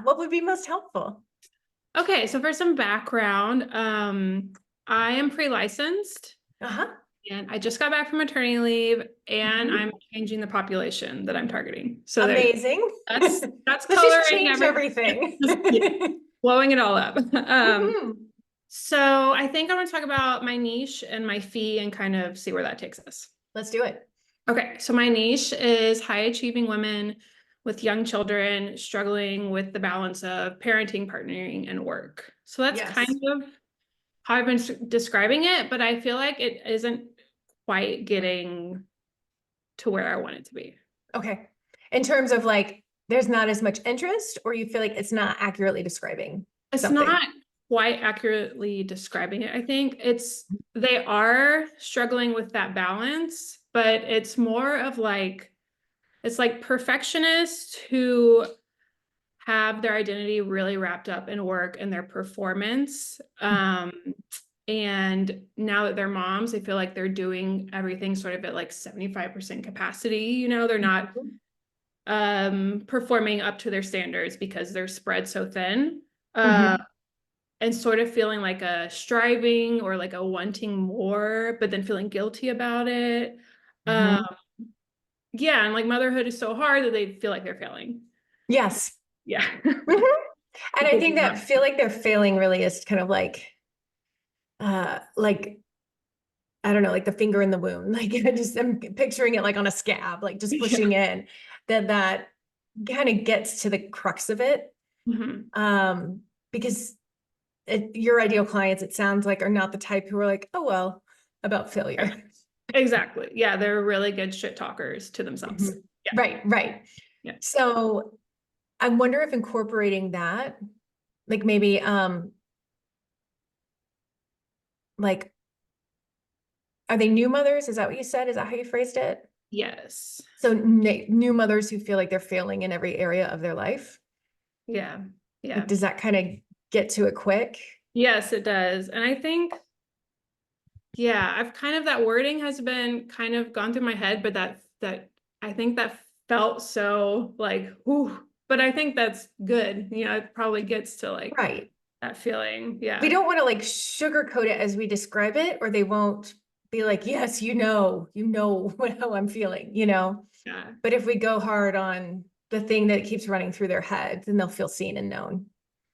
what would be most helpful? Okay, so for some background, I am pre-licensed Uh-huh. and I just got back from maternity leave and Mhm. I'm changing the population that I'm targeting. So Amazing. that's Let's just coloring change everything. everything. Just, yeah, blowing it all up. Mhm. So I think I want to talk about my niche and my fee and kind of see where that takes us. Let's do it. Okay, so my niche is high achieving women with young children struggling with the balance of parenting, partnering, and work. So that's kind Yes. of how I've been describing it, but I feel like it isn't quite getting to where I want it to be. Okay. In terms of like, there's not as much interest, or you feel like it's not accurately describing It's something? not quite accurately describing it. I think they are struggling with that balance, but it's more of like, it's like perfectionists who have their identity really wrapped up in work and their performance. And now that they're moms, they feel like they're doing everything sort of at like 75% capacity. They're not Mhm. performing up to their standards because they're spread so thin. Mhm. And sort of feeling like a striving or like a wanting more, but then feeling guilty about it. Um, Mhm. yeah, and like motherhood is so hard that they feel like they're failing. Yes. Yeah. Mhm. And I Because think they're that not. feel like they're failing really is kind of like I don't know, like the finger in the wound. Like I'm picturing it like on a scab, like just Yeah. pushing in. That kind of gets to the crux of it. Mhm. Because your ideal clients, it sounds like, are not the type who are like, oh well, about Right. failure. Exactly. Yeah, they're really good shit talkers to themselves. Mhm. Yeah. Right, right. Yeah. So I wonder if incorporating that, like maybe like, are they new mothers? Is that what you said? Is that how you phrased it? Yes. So new mothers who feel like they're failing in every area of their life. Yeah. Like, Yeah. does that kind of get to it quick? Yes, it does. And I think, yeah, I've kind of that wording has been kind of gone through my head, but that I think that felt so like, whew. But I think that's good. It probably gets to like Right. that feeling. We Yeah. don't want to like sugarcoat it as we describe it, or they won't be like, yes, how I'm feeling. Yeah. But if we go hard on the thing that keeps running through their head, then they'll feel seen and known.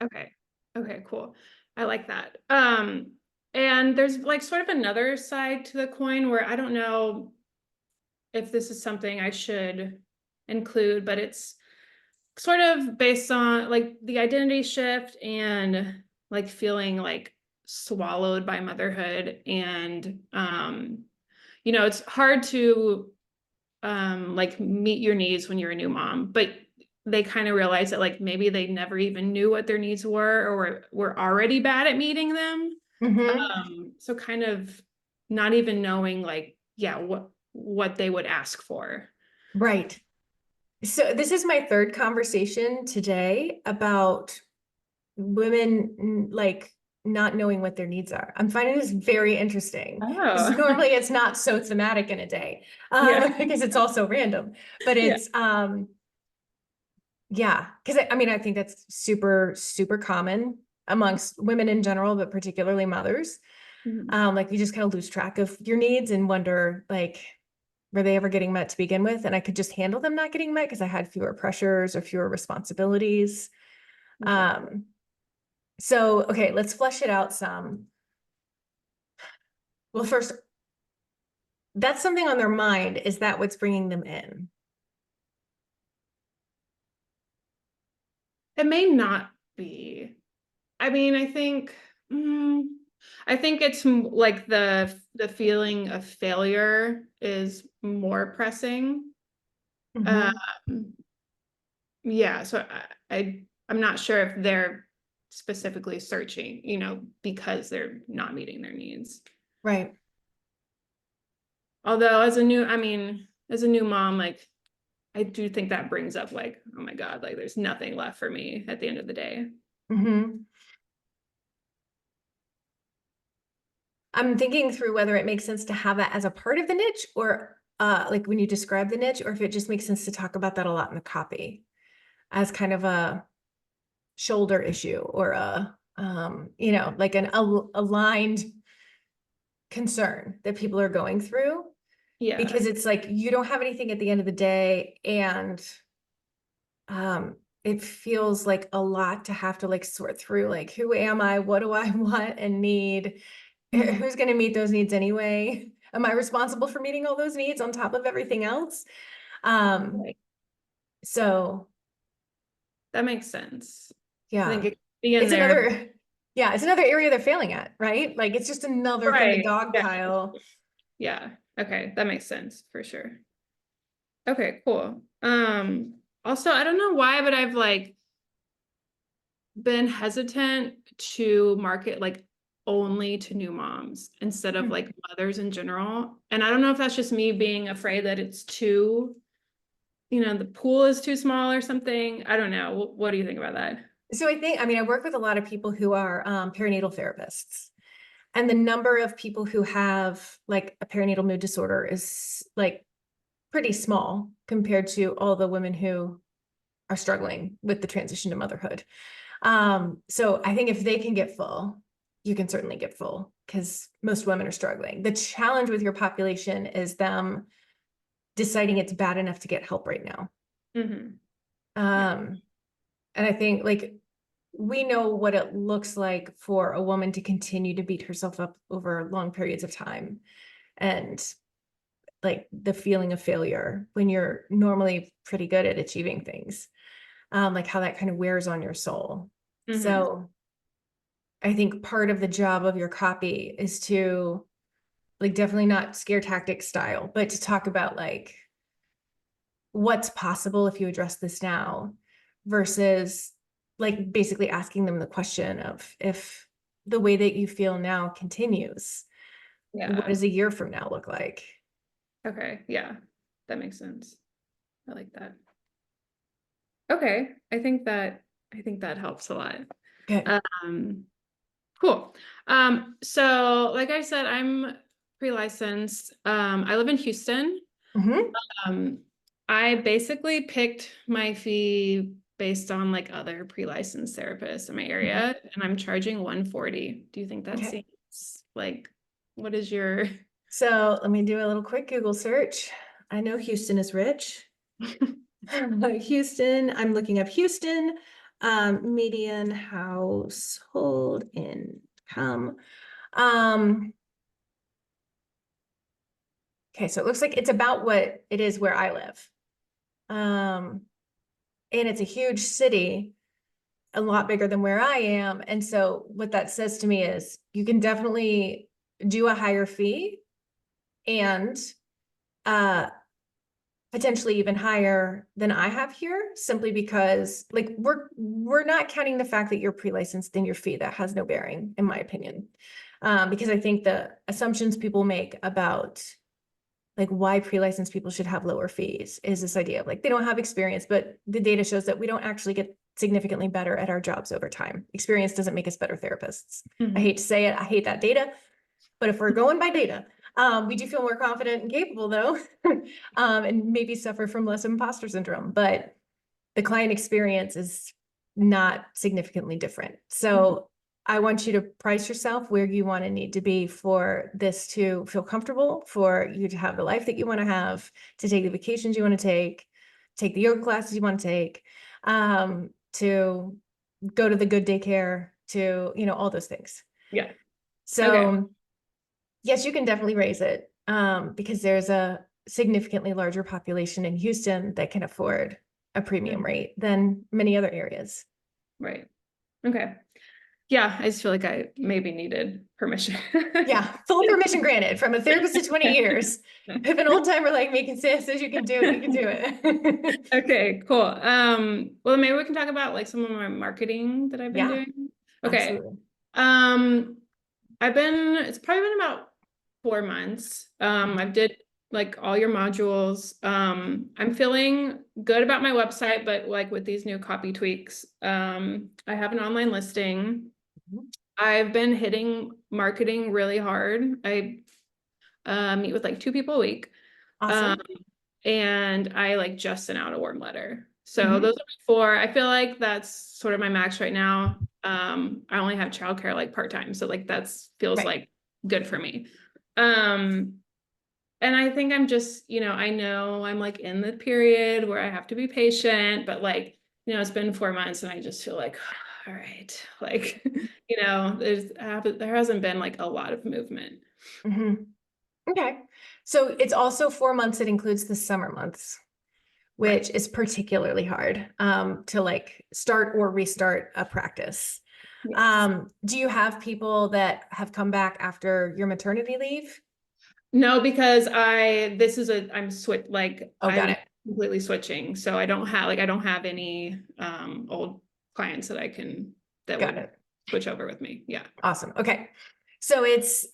Okay. Okay, cool. I like that. And there's like sort of another side to the coin where I don't know if this is something I should include, but it's sort of based on like the identity shift and like feeling like swallowed by motherhood. And it's hard to like meet your needs when you're a new mom, but they kind of realize that like maybe they never even knew what their needs were or were already bad at meeting them. Mm-hmm. So kind of not even knowing like, yeah, what they would ask for. Right. So this is my third conversation today about women like not knowing what their needs are. I'm finding this very interesting because Oh, normally it's not so thematic in a day, yeah. because it's also random, but Yeah. it's yeah, because I mean I think that's super super common amongst women in general, but particularly mothers. Mhm. Like you just kind of lose track of your needs and wonder like, were they ever getting met to begin with? And I could just handle them not getting met because I had fewer pressures or fewer responsibilities. Okay. So okay, let's flesh it out some. Well, first, that's something on their mind. Is that what's bringing them in? It may not be. I mean, mm, I think it's like the feeling of failure is more pressing. Mhm. Um, yeah, so I'm not sure if they're specifically searching, because they're not meeting their needs. Right. Although as a new mom, like I do think that brings up like, oh my God, like there's nothing left for me at the end of the day. Mhm. I'm thinking through whether it makes sense to have that as a part of the niche or like when you describe the niche, or if it just makes sense to talk about that a lot in the copy as kind of a shoulder issue or you know, like an aligned concern that people are going through, Yeah. because it's like you don't have anything at the end of the day, and it feels like a lot to have to like sort through, like, who am I, what do I want and need, Mhm. who's going to meet those needs anyway, am I responsible for meeting all those needs on top of everything else? um Right. so That makes sense. I think yeah, it could be in it's there. another, yeah, it's another area they're failing at, right? Like it's just another thing to Right. dog Yeah. pile. Yeah. Okay. That makes sense for sure. Okay, cool. Also, I don't know why, but I've like been hesitant to market like only to new moms instead of like mothers in general. And I don't know if that's just me being afraid that it's too, the pool is too small or something. I don't know. What do you think about that? So I think, I mean, I work with a lot of people who are perinatal therapists, and the number of people who have like a perinatal mood disorder is like pretty small compared to all the women who are struggling with the transition to motherhood. So I think if they can get full, you can certainly get full, because most women are struggling. The challenge with your population is them deciding it's bad enough to get help right now. Mm-hmm. Yeah. And I think like we know what it looks like for a woman to continue to beat herself up over long periods of time, and like the feeling of failure when you're normally pretty good at achieving things, like how that kind of wears on your soul. Mm-hmm. So I think part of the job of your copy is to like definitely not scare tactic style, but to talk about like what's possible if you address this now, versus like basically asking them the question of, if the way that you feel now continues, what Yeah. does a year from now look like? Okay. Yeah. That makes sense. I like that. Okay. I think that helps a lot. Good. Um, cool. So like I said, I'm pre-licensed. I live in Houston. Hmm. Um, I basically picked my fee based on like other pre-licensed therapists in my area, and I'm charging 140. Do you think that Okay. seems like, what is your So let me do a little quick Google search. I know Houston is rich. Houston, I'm looking up Houston, median household income. Um, okay, so it looks like it's about what it is where I live. Um, and it's a huge city, a lot bigger than where I am. And so what that says to me is you can definitely do a higher fee, and uh potentially even higher than I have here, simply because like we're not counting the fact that you're pre-licensed in your fee. That has no bearing, in my opinion. Because I think the assumptions people make about like why pre-licensed people should have lower fees is this idea of like they don't have experience, but the data shows that we don't actually get significantly better at our jobs over time. Experience doesn't make us better therapists. I Mhm. hate to say it, I hate that data, but if we're going by data, we do feel more confident and capable though, and maybe suffer from less imposter syndrome, but the client experience is not significantly different. Mhm. So I want you to price yourself where you want to need to be for this to feel comfortable, for you to have the life that you want to have, to take the vacations you want to take the yoga classes you want to take, to go to the good daycare, to, you know, all those things. Yeah. Okay. So yes, you can definitely raise it, because there's a significantly larger population in Houston that can afford a premium Mhm. rate than many other areas. Right. Okay. Yeah, I just feel like I maybe needed permission. Yeah, full permission granted from a therapist of 20 years. If an old timer like me can say says you can do it, you can do it. Okay, cool. Well, maybe we can talk about like some of my marketing that I've been Yeah, doing. Okay. absolutely. Um, it's probably been about 4 months. I've did like all your modules. I'm feeling good about my website, but like with these new copy tweaks, I have an online listing. I've been hitting marketing really hard. I meet with like 2 people a week. Um, Awesome. and I like just sent out a warm letter. So Mhm. those are my four. I feel like that's sort of my max right now. I only have childcare like part-time, so like that's feels Right. like good for me. Um, and I think I'm just, I know I'm like in the period where I have to be patient, but like, it's been 4 months and I just feel like, all right, like, there hasn't been like a lot of movement. Mhm. Okay. So it's also 4 months. It includes the summer months, Right. which is particularly hard to like start or restart a practice. Yes. Do you have people that have come back after your maternity leave? No, because Oh, got I'm it. completely switching. So I don't have any old clients that Got would it. switch over with me. Yeah. Awesome. Okay. So it's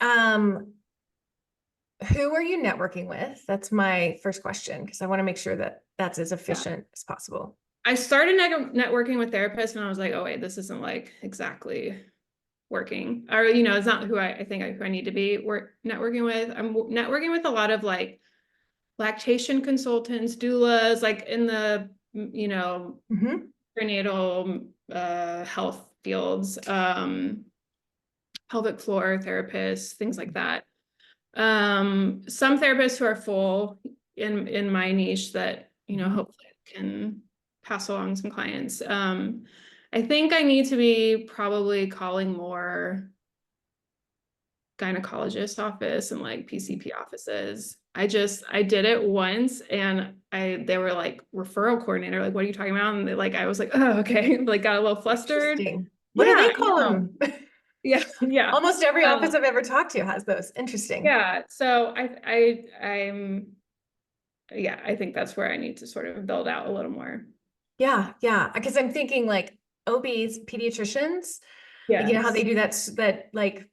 who are you networking with? That's my first question because I want to make sure that that's as Yeah. efficient as possible. I started networking with therapists and I was like, oh wait, this isn't like exactly working. Or, it's not who I need to be networking with. I'm networking with a lot of like lactation consultants, doulas, like in the, Mhm. prenatal health fields, pelvic floor therapists, things like that. Some therapists who are full in my niche that, Mhm. hopefully can pass along some clients. I think I need to be probably calling more gynecologist office and like PCP offices. I did it once and they were like referral coordinator, like, what are you talking about? And I was like, oh, okay. Like got a little flustered. Interesting. What do Yeah, they call them? yeah, yeah. Almost every office Uh, I've ever talked to has those. Interesting. yeah. So yeah, I think that's where I need to sort of build out a little more. Yeah, yeah. Because I'm thinking like OBs, pediatricians, like you know how they Yes. do that like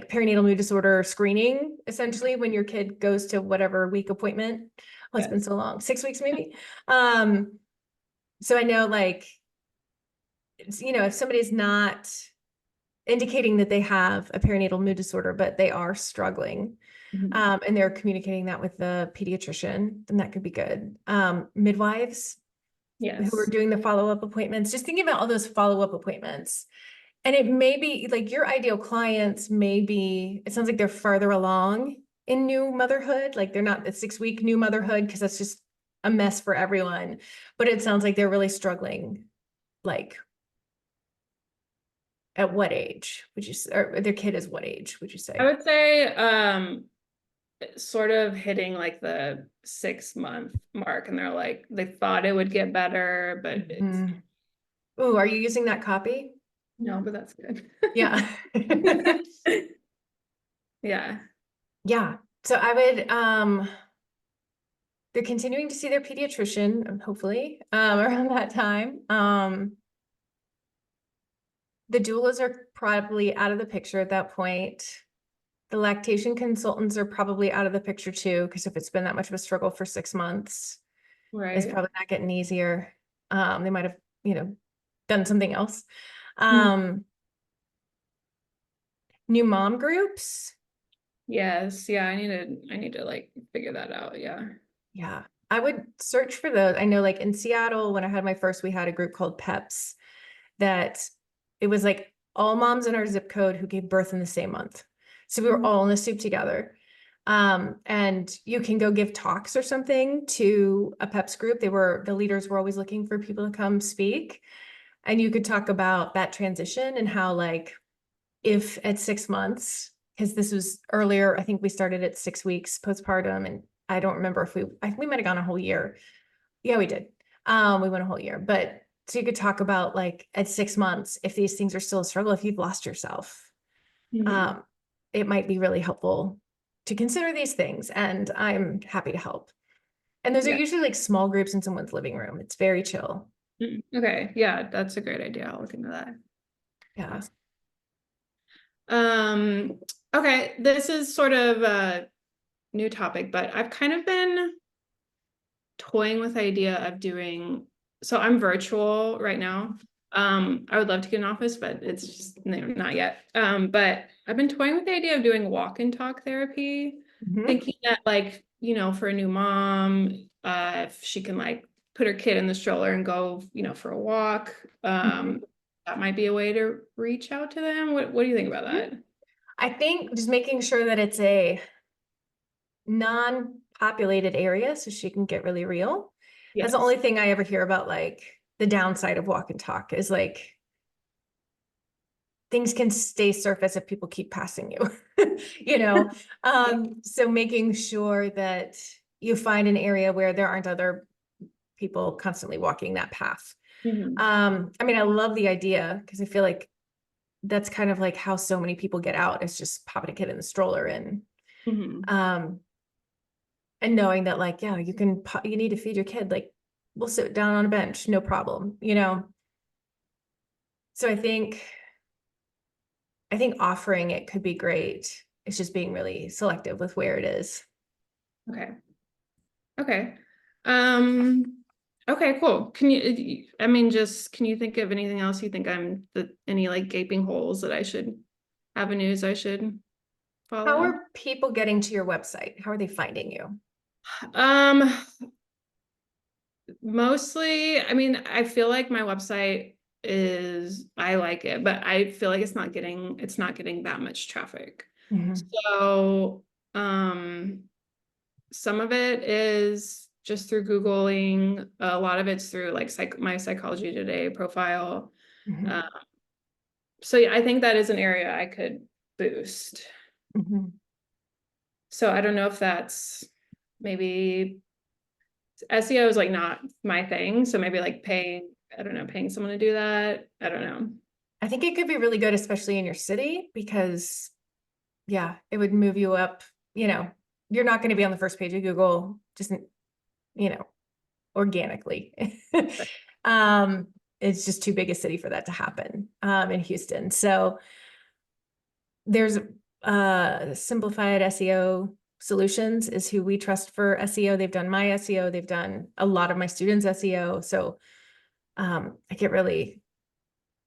perinatal mood disorder screening essentially when your kid goes to whatever week appointment. Oh, it's been Yes. so long, 6 weeks maybe. Um, so I know like if somebody's not indicating that they have a perinatal mood disorder, but they are struggling, Mhm. and they're communicating that with the pediatrician, then that could be good. Midwives who are Yes. doing the follow-up appointments, just thinking about all those follow-up appointments. And it may be like your ideal clients may be, it sounds like they're farther along in new motherhood. Like they're not the 6 week new motherhood because that's just a mess for everyone. But it sounds like they're really struggling. Like at what age would you say, or their kid is what age would you I say? would say sort of hitting like the 6 month mark and they thought it would get better, but it's Mm. Oh, are you using that copy? no, but that's good. Yeah. Yeah. Yeah. So I would, they're continuing to see their pediatrician, hopefully, around that time. The doulas are probably out of the picture at that point. The lactation consultants are probably out of the picture too, because if it's been that much of a struggle for 6 months, it's Right. probably not getting easier. They might have, done something else. Mhm. Um, new mom groups. Yes. Yeah. I need to like figure that out. Yeah. Yeah, I would search for those. I know like in Seattle, when I had my first, we had a group called PEPS that it was like all moms in our zip code who gave birth in the same month. So we were Mhm. all in the soup together. And you can go give talks or something to a PEPS group. The leaders were always looking for people to come speak. And you could talk about that transition and how like if at 6 months, because this was earlier, I think we started at 6 weeks postpartum, and I don't remember if we might have gone a whole year. Yeah, we did. We went a whole year, but so you could talk about like at 6 months, if these things are still a struggle, if you've lost yourself, Mhm. um, it might be really helpful to consider these things, and I'm happy to help. And those are Yeah. usually like small groups in someone's living room. It's very chill. Okay. Yeah. That's a great idea. I'll look into that. Yeah. Awesome. Okay. This is sort of a new topic, but I've kind of been toying with the idea of doing, so I'm virtual right now. I would love to get an office, but it's just not yet. But I've been toying with the idea of doing walk and talk therapy, Mhm. thinking that like, for a new mom, if she can like put her kid in the stroller and go, for a walk. That might be a way to reach out to them. What do you think about that? I think just making sure that it's a non-populated area so she can get really real. That's the Yes. only thing I ever hear about, like the downside of walk and talk is like things can stay surface if people keep passing you, so making sure that you find an area where there aren't other people constantly walking that path. Mhm. I mean, I love the idea because I feel like that's kind of like how so many people get out. It's just popping a kid in the stroller Mhm. and knowing that like, yeah, you need to feed your kid. Like we'll sit down on a bench, no problem. So I think offering it could be great. It's just being really selective with where it is. Okay. Okay. Um, okay, cool. Can you, I mean, can you think of anything else you think any like gaping holes that avenues I should How follow? are people getting to your website? How are they finding you? Um, Mostly, I mean, I feel like my website I like it, but I feel like it's not getting that much traffic. Mhm. So, some of it is just through Googling. A lot of it's through like my Psychology Today profile. Mhm. Uh, so yeah, I think that is an area I could boost. Mhm. So I don't know if that's maybe SEO is like not my thing. So maybe like I don't know, paying someone to do that. I don't know. I think it could be really good, especially in your city, because yeah, it would move you up, you're not going to be on the first page of Google, just, you know, organically. Um, it's just too big a city for that to happen, in Houston. So there's Simplified SEO Solutions is who we trust for SEO. They've done my SEO. They've done a lot of my students' SEO. So I get really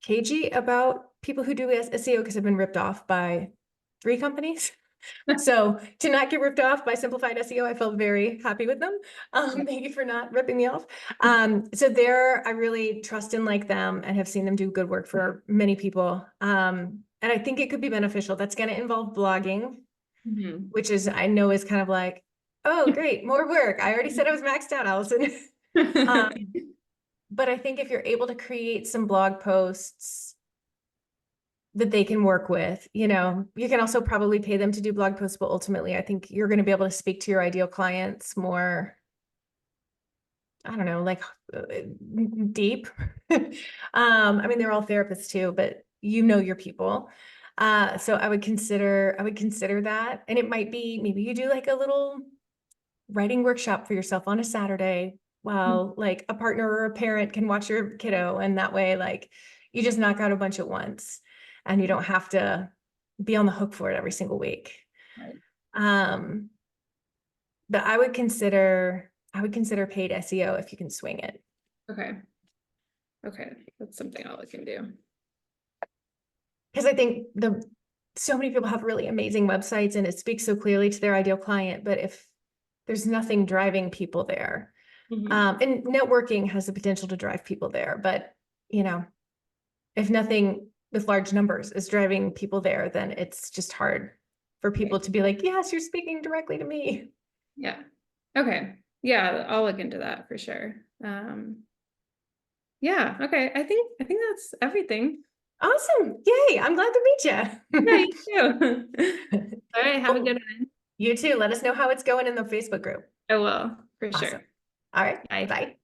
cagey about people who do SEO because I've been ripped off by 3 companies. So to not get ripped off by Simplified SEO, I felt very happy with them. Thank you for not ripping me off. So I really trust and like them and have seen them do good work for many people. And I think it could be beneficial. That's going to involve blogging, Mhm. which I know is kind of like, oh, great, more work. I already said I was maxed out, Allison. But I think if you're able to create some blog posts that they can work with, you can also probably pay them to do blog posts, but ultimately I think you're going to be able to speak to your ideal clients more, I don't know, like deep. I mean, they're all therapists too, but your people. So I would consider that. And it might be, maybe you do like a little writing workshop for yourself on a Saturday while like a partner or a parent can watch your kiddo. And that way, like you just knock out a bunch at once and you don't have to be on the hook for it every single week. Right. Um, but I would consider paid SEO if you can swing it. Okay. Okay. That's something I'll look into. Because I think so many people have really amazing websites and it speaks so clearly to their ideal client, but if there's nothing driving people there, Mhm. and networking has the potential to drive people there, but if nothing with large numbers is driving people there, then it's just hard for people Right. to be like, yes, you're speaking directly to me. Yeah. Okay. Yeah, I'll look into that for sure. Yeah, okay. I think that's everything. Awesome. Yay. I'm glad to Yeah, meet you too. you. All right, have a good Cool. one. You too. Let us know how it's going in the Facebook group. I will, for sure. Awesome. All right. Bye. Bye.